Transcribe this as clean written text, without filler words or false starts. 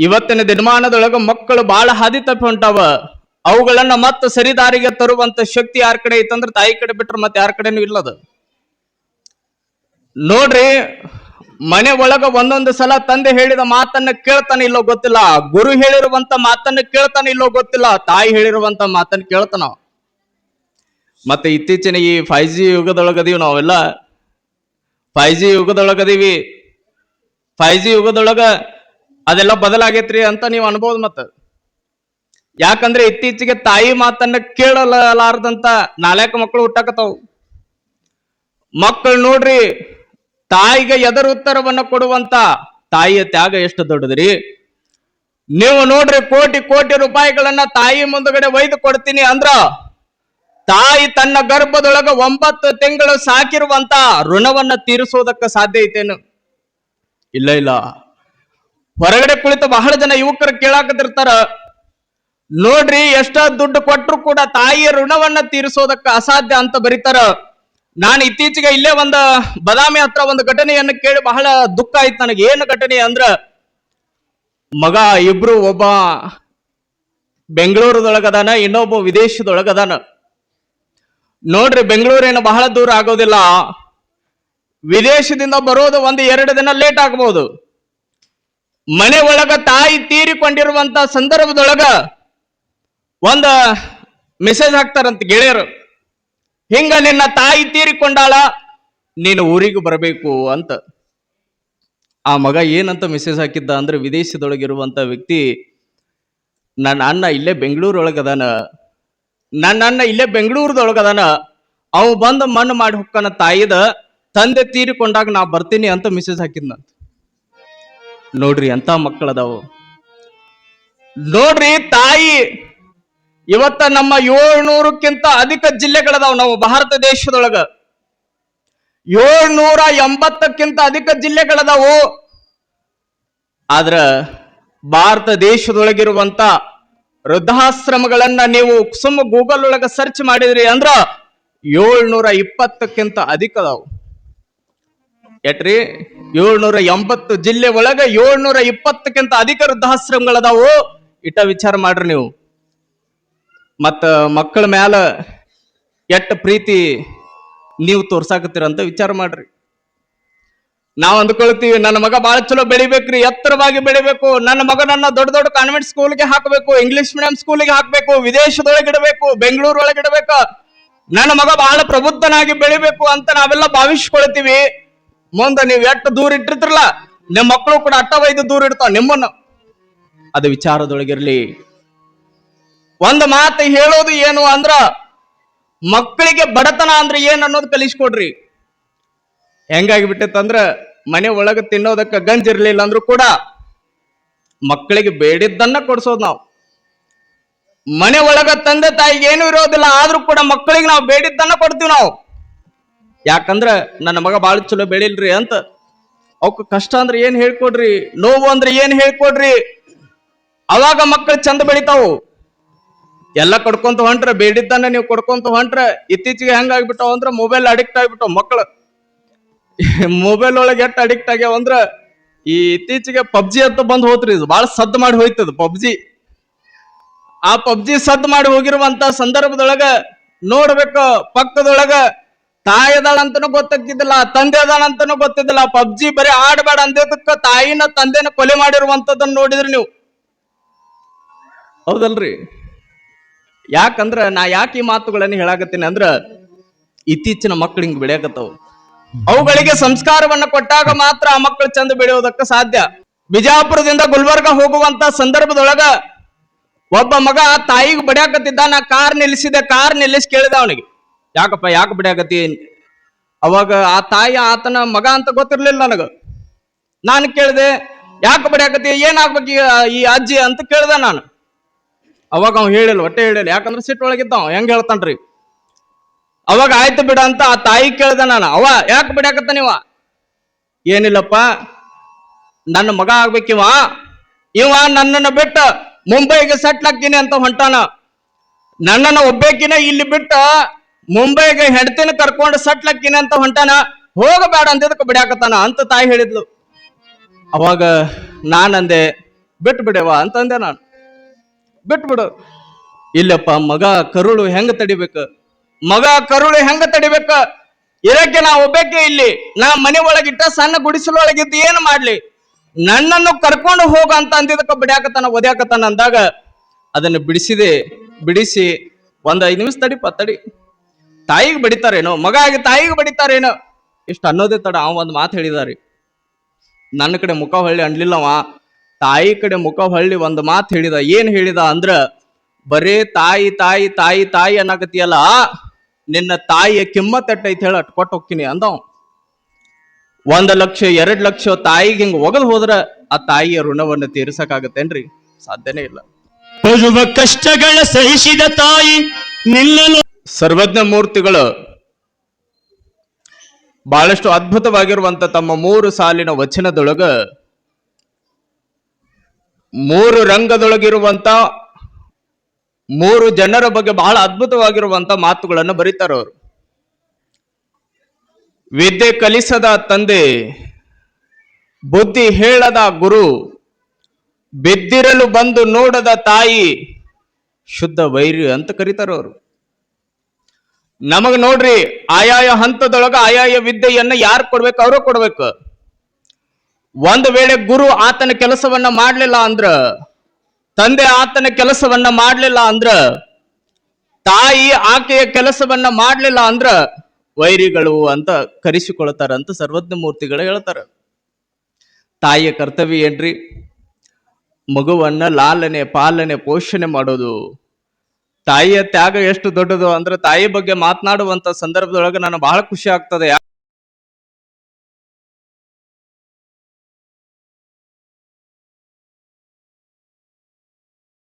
ಇವತ್ತಿನ ದಿನಮಾನದೊಳಗ ಮಕ್ಕಳು ಬಹಳ ಹಾದಿ ತಪ್ಪಿ ಹೊಂಟಾವ. ಅವುಗಳನ್ನ ಮತ್ತೆ ಸರಿದಾರಿಗೆ ತರುವಂತ ಶಕ್ತಿ ಯಾರ ಕಡೆ ಐತಂದ್ರ ತಾಯಿ ಕಡೆ ಬಿಟ್ರೆ ಮತ್ತೆ ಯಾರ ಕಡೆನೂ ಇಲ್ಲದ. ನೋಡ್ರಿ, ಮನೆ ಒಳಗ ಒಂದೊಂದು ಸಲ ತಂದೆ ಹೇಳಿದ ಮಾತನ್ನ ಕೇಳ್ತಾನೆ ಇಲ್ಲೋ ಗೊತ್ತಿಲ್ಲ, ಗುರು ಹೇಳಿರುವಂತ ಮಾತನ್ನ ಕೇಳ್ತಾನೆ ಇಲ್ಲೋ ಗೊತ್ತಿಲ್ಲ, ತಾಯಿ ಹೇಳಿರುವಂತ ಮಾತನ್ನ ಕೇಳ್ತಾನ. ಮತ್ತೆ ಇತ್ತೀಚಿನ ಈ 5G ಯುಗದೊಳಗದೀವಿ ನಾವೆಲ್ಲ. 5G ಯುಗದೊಳಗದೀವಿ. 5G ಯುಗದೊಳಗ ಅದೆಲ್ಲ ಬದಲಾಗೈತ್ರಿ ಅಂತ ನೀವು ಅನ್ಬೋದು. ಮತ್ತ ಯಾಕಂದ್ರೆ ಇತ್ತೀಚೆಗೆ ತಾಯಿ ಮಾತನ್ನ ಕೇಳಲಾರದಂತ ನಾಲ್ಕು ಮಕ್ಕಳು ಹುಟ್ಟಾಕತಾವು. ಮಕ್ಕಳು ನೋಡ್ರಿ, ತಾಯಿಗೆ ಎದರ ಉತ್ತರವನ್ನ ಕೊಡುವಂತ ತಾಯಿಯ ತ್ಯಾಗ ಎಷ್ಟು ದೊಡ್ಡದ್ರಿ. ನೀವು ನೋಡ್ರಿ, ಕೋಟಿ ಕೋಟಿ ರೂಪಾಯಿಗಳನ್ನ ತಾಯಿ ಮುಂದಗಡೆ ಒಯ್ದು ಕೊಡ್ತೀನಿ ಅಂದ್ರ ತಾಯಿ ತನ್ನ ಗರ್ಭದೊಳಗ 9 ತಿಂಗಳು ಸಾಕಿರುವಂತ ಋಣವನ್ನ ತೀರಿಸೋದಕ್ಕೆ ಸಾಧ್ಯ ಐತೇನು? ಇಲ್ಲ ಇಲ್ಲ. ಹೊರಗಡೆ ಕುಳಿತ ಬಹಳ ಜನ ಯುವಕರು ಕೇಳಾಕತಿರ್ತಾರ, ನೋಡ್ರಿ ಎಷ್ಟ ದುಡ್ಡು ಕೊಟ್ಟರು ಕೂಡ ತಾಯಿಯ ಋಣವನ್ನ ತೀರಿಸೋದಕ್ಕೆ ಅಸಾಧ್ಯ ಅಂತ ಬರೀತಾರ. ನಾನು ಇತ್ತೀಚೆಗೆ ಇಲ್ಲೇ ಬದಾಮಿ ಹತ್ರ ಒಂದು ಘಟನೆಯನ್ನು ಕೇಳಿ ಬಹಳ ದುಃಖ ಆಯ್ತು ನನಗೆ. ಏನು ಘಟನೆ ಅಂದ್ರ, ಮಗ ಇಬ್ರು, ಒಬ್ಬ ಬೆಂಗಳೂರದೊಳಗದಾನ, ಇನ್ನೊಬ್ಬ ವಿದೇಶದೊಳಗದಾನ. ನೋಡ್ರಿ, ಬೆಂಗಳೂರೇನು ಬಹಳ ದೂರ ಆಗೋದಿಲ್ಲ, ವಿದೇಶದಿಂದ ಬರೋದು 1-2 ದಿನ ಲೇಟ್ ಆಗಬಹುದು. ಮನೆ ಒಳಗ ತಾಯಿ ತೀರಿಕೊಂಡಿರುವಂತ ಸಂದರ್ಭದೊಳಗ ಒಂದು ಮೆಸೇಜ್ ಹಾಕ್ತಾರಂತ ಗೆಳೆಯರು, ಹಿಂಗ ನಿನ್ನ ತಾಯಿ ತೀರಿಕೊಂಡಾಳ, ನೀನು ಊರಿಗೆ ಬರಬೇಕು ಅಂತ. ಆ ಮಗ ಏನಂತ ಮೆಸೇಜ್ ಹಾಕಿದ್ದ ಅಂದ್ರೆ, ವಿದೇಶದೊಳಗಿರುವಂತ ವ್ಯಕ್ತಿ, ನನ್ನ ಅಣ್ಣ ಇಲ್ಲೇ ಬೆಂಗಳೂರೊಳಗದಾನ, ನನ್ನ ಅಣ್ಣ ಇಲ್ಲೇ ಬೆಂಗಳೂರದೊಳಗದಾನ, ಅವು ಬಂದು ಮಣ್ಣು ಮಾಡಿ ಹೊಕ್ಕನ ತಾಯಿದ, ತಂದೆ ತೀರಿಕೊಂಡಾಗ ನಾ ಬರ್ತೀನಿ ಅಂತ ಮೆಸೇಜ್ ಹಾಕಿದ್ನಂತ. ನೋಡ್ರಿ ಎಂತ ಮಕ್ಕಳದಾವು. ನೋಡ್ರಿ, ತಾಯಿ ಇವತ್ತ ನಮ್ಮ 700ಕ್ಕಿಂತ ಅಧಿಕ ಜಿಲ್ಲೆಗಳದಾವ್ ನಾವು ಭಾರತ ದೇಶದೊಳಗ. 780ಕ್ಕಿಂತ ಅಧಿಕ ಜಿಲ್ಲೆಗಳದಾವು. ಆದ್ರ ಭಾರತ ದೇಶದೊಳಗಿರುವಂತ ವೃದ್ಧಾಶ್ರಮಗಳನ್ನ ನೀವು ಸುಮ್ಮ ಗೂಗಲ್ ಒಳಗ ಸರ್ಚ್ ಮಾಡಿದ್ರಿ ಅಂದ್ರ 720ಕ್ಕಿಂತ ಅಧಿಕ ಅದಾವು. ಎಟ್ರಿ, 780 ಜಿಲ್ಲೆ ಒಳಗ 720ಕ್ಕಿಂತ ಅಧಿಕ ವೃದ್ಧಾಶ್ರಮಗಳದಾವು. ಇಟ್ಟ ವಿಚಾರ ಮಾಡ್ರಿ ನೀವು. ಮತ್ತ ಮಕ್ಕಳ ಮ್ಯಾಲ ಎಟ್ಟ ಪ್ರೀತಿ ನೀವು ತೋರ್ಸಾಕತ್ತೀರಂತ ವಿಚಾರ ಮಾಡ್ರಿ. ನಾವ್ ಅಂದ್ಕೊಳ್ತೀವಿ, ನನ್ನ ಮಗ ಬಹಳ ಚಲೋ ಬೆಳಿಬೇಕ್ರಿ, ಎತ್ತರವಾಗಿ ಬೆಳಿಬೇಕು, ನನ್ನ ಮಗನನ್ನ ದೊಡ್ಡ ದೊಡ್ಡ ಕಾನ್ವೆಂಟ್ ಸ್ಕೂಲ್ಗೆ ಹಾಕಬೇಕು, ಇಂಗ್ಲಿಷ್ ಮೀಡಿಯಂ ಸ್ಕೂಲ್ಗೆ ಹಾಕಬೇಕು, ವಿದೇಶದೊಳಗಿಡಬೇಕು, ಬೆಂಗಳೂರೊಳಗಿಡಬೇಕು, ನನ್ನ ಮಗ ಬಹಳ ಪ್ರಬುದ್ಧನಾಗಿ ಬೆಳಿಬೇಕು ಅಂತ ನಾವೆಲ್ಲ ಭಾವಿಸ್ಕೊಳ್ತೀವಿ. ಮುಂದೆ ನೀವು ಎಷ್ಟು ದೂರ ಇಟ್ಟಿರ್ತಿರಲ್ಲ, ನಿಮ್ಮ ಮಕ್ಕಳು ಕೂಡ ಅಟ್ಟವೈದು ದೂರ ಇಡ್ತಾವ ನಿಮ್ಮನ್ನು. ಅದು ವಿಚಾರದೊಳಗಿರ್ಲಿ. ಒಂದು ಮಾತು ಹೇಳೋದು ಏನು ಅಂದ್ರ, ಮಕ್ಕಳಿಗೆ ಬಡತನ ಅಂದ್ರೆ ಏನ್ ಅನ್ನೋದು ಕಲಿಸ್ಕೊಡ್ರಿ. ಹೆಂಗಾಗಿ ಬಿಟ್ಟಿತ್ತಂದ್ರ, ಮನೆ ಒಳಗ ತಿನ್ನೋದಕ್ಕೆ ಗಂಜಿರ್ಲಿಲ್ಲ ಅಂದ್ರೂ ಕೂಡ ಮಕ್ಕಳಿಗೆ ಬೇಡಿದ್ದನ್ನ ಕೊಡ್ಸೋದು ನಾವು. ಮನೆ ಒಳಗ ತಂದೆ ತಾಯಿಗೆ ಏನು ಇರೋದಿಲ್ಲ, ಆದ್ರೂ ಕೂಡ ಮಕ್ಕಳಿಗೆ ನಾವು ಬೇಡಿದ್ದನ್ನ ಕೊಡ್ತೀವಿ ನಾವು. ಯಾಕಂದ್ರ ನನ್ನ ಮಗ ಬಾಳ ಚಲೋ ಬೆಳಿಲ್ರಿ ಅಂತ. ಅವಕ್ಕೆ ಕಷ್ಟ ಅಂದ್ರೆ ಏನ್ ಹೇಳ್ಕೊಡ್ರಿ, ನೋವು ಅಂದ್ರೆ ಏನ್ ಹೇಳ್ಕೊಡ್ರಿ, ಅವಾಗ ಮಕ್ಕಳು ಚಂದ ಬೆಳಿತಾವು. ಎಲ್ಲ ಕೊಡ್ಕೊಂತ ಹೊಂಟ್ರ, ಬೇಡಿದ್ದನ್ನ ನೀವು ಕೊಡ್ಕೊಂತ ಹೊಂಟ್ರ, ಇತ್ತೀಚೆಗೆ ಹೆಂಗಾಗ್ಬಿಟ್ಟಾವ ಅಂದ್ರ ಮೊಬೈಲ್ ಅಡಿಕ್ಟ್ ಆಗ್ಬಿಟ್ಟಾವ ಮಕ್ಕಳು. ಮೊಬೈಲ್ ಒಳಗೆ ಎಷ್ಟು ಅಡಿಕ್ಟ್ ಆಗ್ಯಾವ ಅಂದ್ರ, ಈ ಇತ್ತೀಚೆಗೆ ಪಬ್ಜಿ ಅಂತ ಬಂದ್ ಹೋತ್ರಿ, ಇದು ಬಹಳ ಸದ್ದು ಮಾಡಿ ಹೋಯ್ತದ ಪಬ್ಜಿ. ಆ ಪಬ್ಜಿ ಸದ್ದು ಮಾಡಿ ಹೋಗಿರುವಂತ ಸಂದರ್ಭದೊಳಗ ನೋಡ್ಬೇಕು, ಪಕ್ಕದೊಳಗ ತಾಯಿ ಅದಾಳಂತನೂ ಗೊತ್ತಾಗ್ತಿದ್ದಿಲ್ಲ, ತಂದೆ ಅದಾಳಂತನೂ ಗೊತ್ತಿದ್ದಿಲ್ಲ. ಪಬ್ಜಿ ಬರೀ ಆಡಬೇಡ ಅಂದಿದ್ದಕ್ಕ ತಾಯಿನ ತಂದೆನ ಕೊಲೆ ಮಾಡಿರುವಂತದನ್ನ ನೋಡಿದ್ರಿ ನೀವು, ಹೌದಲ್ರಿ? ಯಾಕಂದ್ರ ನಾ ಯಾಕೆ ಈ ಮಾತುಗಳನ್ನ ಹೇಳಾಕತ್ತೀನಿ ಅಂದ್ರ, ಇತ್ತೀಚಿನ ಮಕ್ಕಳು ಹಿಂಗ್ ಬೆಳೆಯಕತ್ತಾವ. ಅವುಗಳಿಗೆ ಸಂಸ್ಕಾರವನ್ನ ಕೊಟ್ಟಾಗ ಮಾತ್ರ ಆ ಮಕ್ಕಳು ಚಂದ ಬೆಳೆಯೋದಕ್ಕೆ ಸಾಧ್ಯ. ಬಿಜಾಪುರದಿಂದ ಗುಲ್ಬರ್ಗ ಹೋಗುವಂತ ಸಂದರ್ಭದೊಳಗ ಒಬ್ಬ ಮಗ ತಾಯಿಗೆ ಬಡಿಯಾಕತ್ತಿದ್ದ. ನಾ ಕಾರ್ ನಿಲ್ಲಿಸಿದೆ, ಕಾರ್ ನಿಲ್ಲಿಸಿ ಕೇಳಿದ ಅವನಿಗೆ, ಯಾಕಪ್ಪ ಯಾಕೆ ಬಡಿಯಾಕತ್ತಿ? ಅವಾಗ ಆ ತಾಯಿ ಆತನ ಮಗ ಅಂತ ಗೊತ್ತಿರ್ಲಿಲ್ಲ ನನಗ. ನಾನು ಕೇಳಿದೆ, ಯಾಕೆ ಬಡಿಯಾಕತ್ತಿ, ಏನಾಗ್ಬೇಕು ಈ ಅಜ್ಜಿ ಅಂತ ಕೇಳಿದೆ ನಾನು. ಅವಾಗ ಅವ್ ಹೇಳಿಲ್ಲ, ಒಟ್ಟೆ ಹೇಳಿಲ್ಲ, ಯಾಕಂದ್ರೆ ಸಿಟ್ಟು ಒಳಗಿದ್ದ. ಹೆಂಗ್ ಹೇಳ್ತಾನ್ರಿ? ಅವಾಗ ಆಯ್ತು ಬಿಡ ಅಂತ ಆ ತಾಯಿ ಕೇಳ್ದೆ ನಾನು, ಅವ ಯಾಕೆ ಬಿಡಾಕತ್ತ ನೀವ? ಏನಿಲ್ಲಪ್ಪ, ನನ್ನ ಮಗ ಆಗ್ಬೇಕಿವ, ಇವ ನನ್ನನ್ನು ಬಿಟ್ಟ ಮುಂಬೈಗೆ ಸೆಟ್ಲ್ ಹಾಕ್ತೀನಿ ಅಂತ ಹೊಂಟಾನ. ನನ್ನನ್ನು ಒಬ್ಬೇಕಿನ ಇಲ್ಲಿ ಬಿಟ್ಟ ಮುಂಬೈಗೆ ಹೆಂಡತಿನ ಕರ್ಕೊಂಡು ಸೆಟ್ಲ್ ಹಾಕ್ತೀನಿ ಅಂತ ಹೊಂಟಾನ, ಹೋಗಬೇಡ ಅಂದಿದ್ದಕ್ಕೆ ಬಿಡಾಕತ್ತಾನ ಅಂತ ತಾಯಿ ಹೇಳಿದ್ಲು. ಅವಾಗ ನಾನಂದೆ, ಬಿಟ್ಟು ಬಿಡೆವ ಅಂತಂದೆ ನಾನು. ಬಿಟ್ಬಿಡು. ಇಲ್ಲಪ್ಪ, ಮಗ ಕರುಳು ಹೆಂಗ ತಡಿಬೇಕ, ಮಗ ಕರುಳು ಹೆಂಗ ತಡಿಬೇಕ, ಇರಕ್ಕೆ ನಾ ಒಬ್ಬಕ್ಕೆ ಇಲ್ಲಿ, ನಾ ಮನೆ ಒಳಗಿಟ್ಟ ಸಣ್ಣ ಗುಡಿಸಲೊಳಗಿದ್ದು ಏನು ಮಾಡ್ಲಿ, ನನ್ನನ್ನು ಕರ್ಕೊಂಡು ಹೋಗ ಅಂತ ಅಂದಿದ್ದಕ್ಕ ಬಿಡ್ಯಾಕತಾನ, ಒದ್ಯಾಕತಾನ ಅಂದಾಗ ಅದನ್ನು ಬಿಡಿಸಿ 5 ನಿಮಿಷ ತಡಿ, ತಾಯಿಗೆ ಬಡಿತಾರೇನೋ, ಮಗ ಆಗಿ ತಾಯಿಗೆ ಬಡಿತಾರೇನೋ, ಇಷ್ಟು ಅನ್ನೋದೇ ತಡ ಅವ ಒಂದು ಮಾತು ಹೇಳಿದಾರೆ. ನನ್ನ ಕಡೆ ಮುಖ ಹೊಳ್ಳಿ ಅನ್ಲಿಲ್ಲವ, ತಾಯಿ ಕಡೆ ಮುಖ ಹೊಳ್ಳಿ ಒಂದು ಮಾತು ಹೇಳಿದ. ಏನ್ ಹೇಳಿದ ಅಂದ್ರ, ಬರೇ ತಾಯಿ ತಾಯಿ ತಾಯಿ ತಾಯಿ ಅನ್ನಕತಿಯಲ್ಲ, ನಿನ್ನ ತಾಯಿಯ ಕಿಮ್ಮತ್ ಎಟ್ಟೈತಿ ಹೇಳ, ಅಟ್ ಕೊಟ್ಟು ಹೋಗ್ತೀನಿ ಅಂದವ. 1 ಲಕ್ಷ 2 ಲಕ್ಷ ತಾಯಿಗೆ ಹಿಂಗ ಒಗದ್ ಹೋದ್ರ ಆ ತಾಯಿಯ ಋಣವನ್ನು ತೀರ್ಸಕ್ಕಾಗತ್ತೇನ್ರಿ? ಸಾಧ್ಯನೇ ಇಲ್ಲ. ಬರುವ ಕಷ್ಟಗಳ ಸಹಿಸಿದ ತಾಯಿ ನಿನ್ನನ್ನು. ಸರ್ವಜ್ಞ ಮೂರ್ತಿಗಳು ಬಹಳಷ್ಟು ಅದ್ಭುತವಾಗಿರುವಂತ ತಮ್ಮ 3 ಸಾಲಿನ ವಚನದೊಳಗ 3 ರಂಗದೊಳಗಿರುವಂತ 3 ಜನರ ಬಗ್ಗೆ ಬಹಳ ಅದ್ಭುತವಾಗಿರುವಂತ ಮಾತುಗಳನ್ನು ಬರೀತಾರ ಅವರು. ವಿದ್ಯೆ ಕಲಿಸದ ತಂದೆ, ಬುದ್ಧಿ ಹೇಳದ ಗುರು, ಬಿದ್ದಿರಲು ಬಂದು ನೋಡದ ತಾಯಿ, ಶುದ್ಧ ವೈರಿ ಅಂತ ಕರೀತಾರ ಅವರು. ನಮಗ್ ನೋಡ್ರಿ, ಆಯಾಯ ಹಂತದೊಳಗ ಆಯಾಯ ವಿದ್ಯೆಯನ್ನ ಯಾರು ಕೊಡ್ಬೇಕು? ಅವರು ಕೊಡ್ಬೇಕು. ಒಂದು ವೇಳೆ ಗುರು ಆತನ ಕೆಲಸವನ್ನ ಮಾಡ್ಲಿಲ್ಲ ಅಂದ್ರ, ತಂದೆ ಆತನ ಕೆಲಸವನ್ನ ಮಾಡ್ಲಿಲ್ಲ ಅಂದ್ರ, ತಾಯಿ ಆಕೆಯ ಕೆಲಸವನ್ನ ಮಾಡ್ಲಿಲ್ಲ ಅಂದ್ರ ವೈರಿಗಳು ಅಂತ ಕರೆಸಿಕೊಳ್ತಾರ ಅಂತ ಸರ್ವಜ್ಞ ಮೂರ್ತಿಗಳು ಹೇಳ್ತಾರ. ತಾಯಿಯ ಕರ್ತವ್ಯ ಏನ್ರಿ? ಮಗುವನ್ನ ಲಾಲನೆ ಪಾಲನೆ ಪೋಷಣೆ ಮಾಡೋದು. ತಾಯಿಯ ತ್ಯಾಗ ಎಷ್ಟು ದೊಡ್ಡದು ಅಂದ್ರೆ, ತಾಯಿ ಬಗ್ಗೆ ಮಾತನಾಡುವಂತ ಸಂದರ್ಭದೊಳಗೆ ನಾನು ಬಹಳ ಖುಷಿ ಆಗ್ತದೆ.